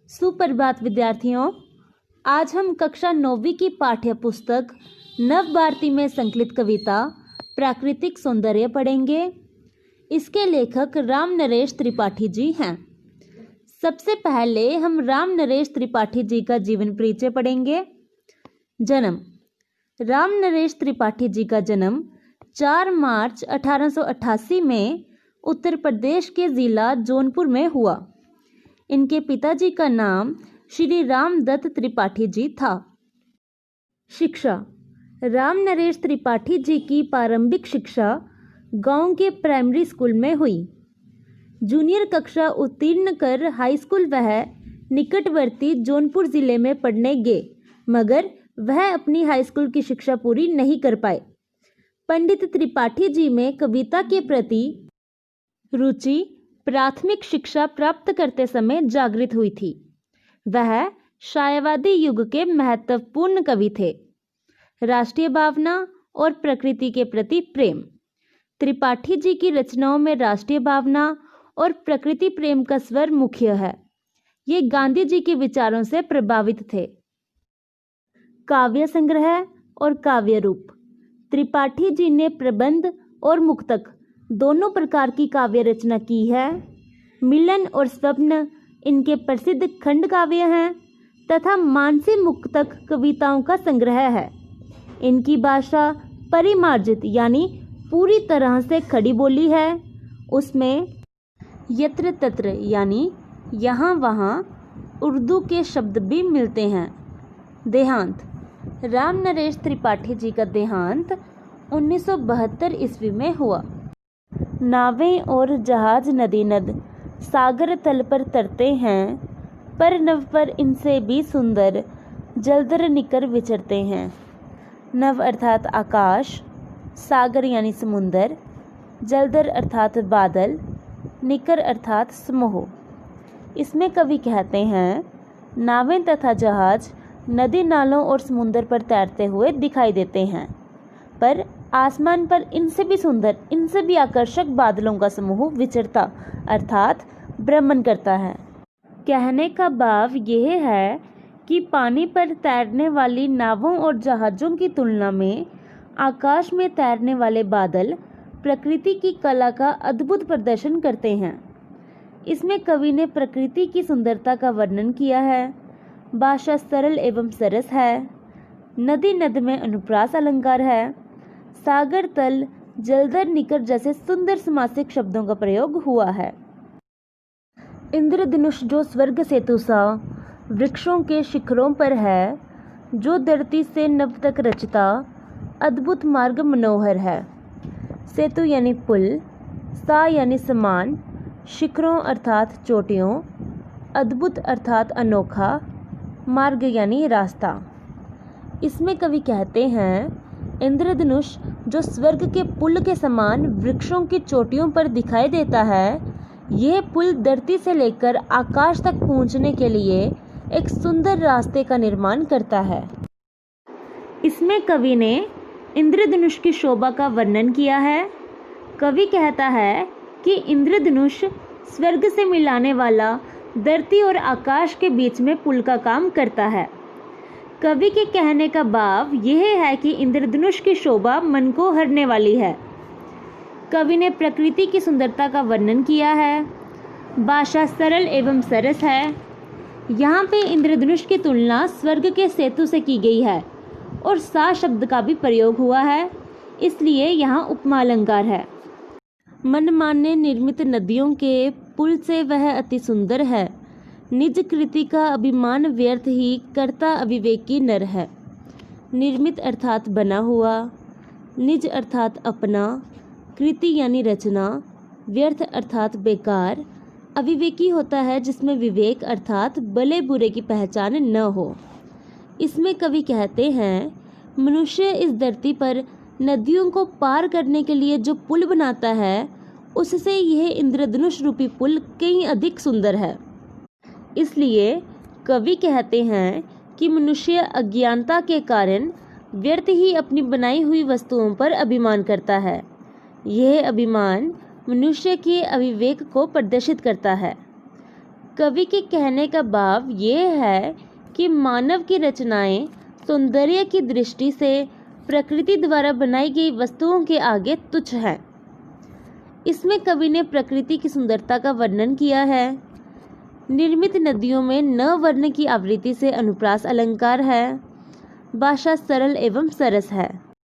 सुप्रभात विद्यार्थियों, आज हम कक्षा 9वीं की पाठ्य पुस्तक नव भारती में संकलित कविता प्राकृतिक सौंदर्य पढ़ेंगे। इसके लेखक राम नरेश त्रिपाठी जी हैं। सबसे पहले हम राम नरेश त्रिपाठी जी का जीवन परिचय पढ़ेंगे। जन्म: राम नरेश त्रिपाठी जी का जन्म 4 मार्च 1888 में उत्तर प्रदेश के जिला जौनपुर में हुआ। इनके पिताजी का नाम श्री राम दत्त त्रिपाठी जी था। शिक्षा: राम नरेश त्रिपाठी जी की प्रारंभिक शिक्षा गांव के प्राइमरी स्कूल में हुई। जूनियर कक्षा उत्तीर्ण कर हाई स्कूल वह निकटवर्ती जौनपुर जिले में पढ़ने गए, मगर वह अपनी हाई स्कूल की शिक्षा पूरी नहीं कर पाए। पंडित त्रिपाठी जी में कविता के प्रति रुचि प्राथमिक शिक्षा प्राप्त करते समय जागृत हुई थी। वह छायावादी युग के महत्वपूर्ण कवि थे। राष्ट्रीय भावना और प्रकृति के प्रति प्रेम: त्रिपाठी जी की रचनाओं में राष्ट्रीय भावना और प्रकृति प्रेम का स्वर मुख्य है। ये गांधी जी के विचारों से प्रभावित थे। काव्य संग्रह और काव्य रूप: त्रिपाठी जी ने प्रबंध और मुक्तक दोनों प्रकार की काव्य रचना की है। मिलन और स्वप्न इनके प्रसिद्ध खंड काव्य हैं तथा मानसी मुक्तक कविताओं का संग्रह है। इनकी भाषा परिमार्जित यानी पूरी तरह से खड़ी बोली है। उसमें यत्र तत्र यानी यहाँ वहाँ उर्दू के शब्द भी मिलते हैं। देहांत: राम नरेश त्रिपाठी जी का देहांत 1972 ईस्वी में हुआ। नावें और जहाज नदी नद सागर तल पर तरते हैं, पर नव पर इनसे भी सुंदर जलधर निकर विचरते हैं। नव अर्थात आकाश, सागर यानी समुंदर, जलधर अर्थात बादल, निकर अर्थात समूह। इसमें कवि कहते हैं, नावें तथा जहाज नदी नालों और समुंदर पर तैरते हुए दिखाई देते हैं, पर आसमान पर इनसे भी सुंदर, इनसे भी आकर्षक बादलों का समूह विचरता अर्थात भ्रमण करता है। कहने का भाव यह है कि पानी पर तैरने वाली नावों और जहाज़ों की तुलना में आकाश में तैरने वाले बादल प्रकृति की कला का अद्भुत प्रदर्शन करते हैं। इसमें कवि ने प्रकृति की सुंदरता का वर्णन किया है। भाषा सरल एवं सरस है। नदी नद में अनुप्रास अलंकार है। सागर तल, जलधर निकर जैसे सुंदर समासिक शब्दों का प्रयोग हुआ है। इंद्रधनुष जो स्वर्ग सेतु सा वृक्षों के शिखरों पर है, जो धरती से नभ तक रचता अद्भुत मार्ग मनोहर है। सेतु यानी पुल, सा यानी समान, शिखरों अर्थात चोटियों, अद्भुत अर्थात अनोखा, मार्ग यानी रास्ता। इसमें कवि कहते हैं, इंद्रधनुष जो स्वर्ग के पुल के समान वृक्षों की चोटियों पर दिखाई देता है, यह पुल धरती से लेकर आकाश तक पहुंचने के लिए एक सुंदर रास्ते का निर्माण करता है। इसमें कवि ने इंद्रधनुष की शोभा का वर्णन किया है। कवि कहता है कि इंद्रधनुष स्वर्ग से मिलाने वाला धरती और आकाश के बीच में पुल का काम करता है। कवि के कहने का भाव यह है कि इंद्रधनुष की शोभा मन को हरने वाली है। कवि ने प्रकृति की सुंदरता का वर्णन किया है। भाषा सरल एवं सरस है। यहाँ पे इंद्रधनुष की तुलना स्वर्ग के सेतु से की गई है और सा शब्द का भी प्रयोग हुआ है, इसलिए यहाँ उपमा अलंकार है। मनमाने निर्मित नदियों के पुल से वह अति सुंदर है। निज कृति का अभिमान व्यर्थ ही करता अविवेकी नर है। निर्मित अर्थात बना हुआ, निज अर्थात अपना, कृति यानी रचना, व्यर्थ अर्थात बेकार, अविवेकी होता है जिसमें विवेक अर्थात भले बुरे की पहचान न हो। इसमें कवि कहते हैं, मनुष्य इस धरती पर नदियों को पार करने के लिए जो पुल बनाता है, उससे यह इंद्रधनुष रूपी पुल कहीं अधिक सुंदर है। इसलिए कवि कहते हैं कि मनुष्य अज्ञानता के कारण व्यर्थ ही अपनी बनाई हुई वस्तुओं पर अभिमान करता है। यह अभिमान मनुष्य के अविवेक को प्रदर्शित करता है। कवि के कहने का भाव ये है कि मानव की रचनाएं सौंदर्य की दृष्टि से प्रकृति द्वारा बनाई गई वस्तुओं के आगे तुच्छ हैं। इसमें कवि ने प्रकृति की सुंदरता का वर्णन किया है। निर्मित नदियों में न वर्ण की आवृत्ति से अनुप्रास अलंकार है। भाषा सरल एवं सरस है।